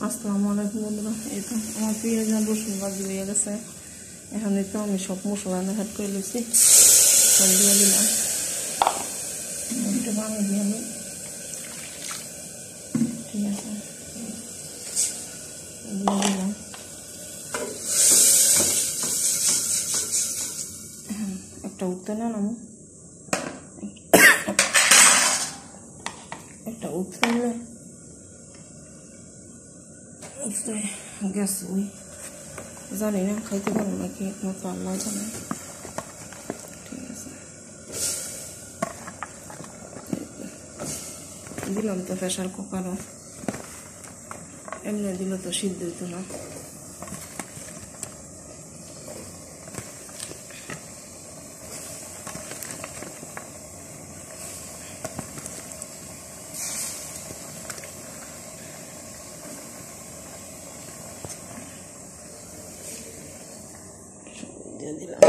আসসালামু আলাইকুম বন্ধুরা। এই তো আমার পেঁয়াজ আর রসুন ভাজি হয়ে গেছে। এখানে তো আমি সব মশলা অ্যাড করে লইছি, সব দিয়ে দিলাম। একটু বানিয়ে দিয়ে আমি, ঠিক আছে, দিয়ে দিলাম। একটা উঠতে না নাম একটা উঠতে গ্যাস ওই জানি না খাইতে পারো নাকি, একমাত্র আল্লাহ জানে। ঠিক আছে, দিলাম তো প্রেশার কুকারও, এমনি দিলে তো সিদ্ধ হইতো না। দিয়ে দিলাম,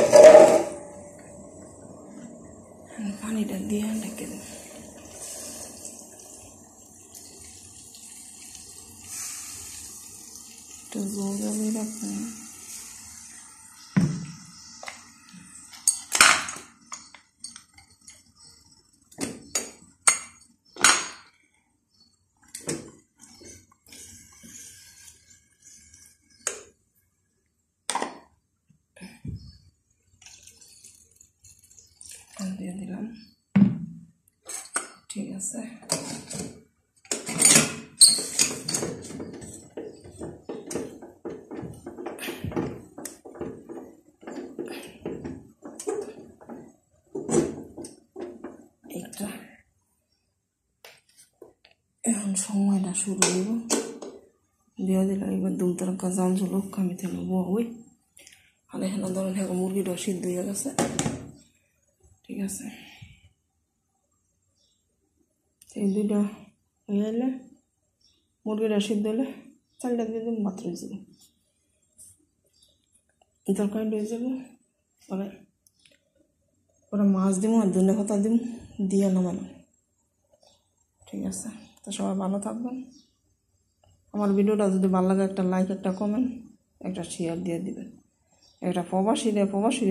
পানিটা দিয়ে ঢেকে দিলাম। একটু জল জলে রাখবেন। দিয়ে দিলাম, ঠিক আছে। এইটা এখন সময়টা শুরু হইব, দিয়ে দিলাম। এবার দুম তরকা জাল ঝুলুক, আমি থেকে ওই আর এখানে ধরেন এখন মুরগিটা সিদ্ধ হয়ে গেছে। ঠিক আছে, এই দুইটা হয়ে এলে, মুরগিটা সিদ্ধ হলে চালটা দিয়ে দেবো, মাত্র হয়ে যাবে, তরকারি হয়ে যাবে। পরে ওরা মাছ দিব আর ধনে পাতা দিব, দিয়ে নামানো। ঠিক আছে, তো সবাই ভালো থাকবেন। আমার ভিডিওটা যদি ভালো লাগে একটা লাইক, একটা কমেন্ট, একটা শেয়ার দিয়ে দিবেন। একটা প্রবাসী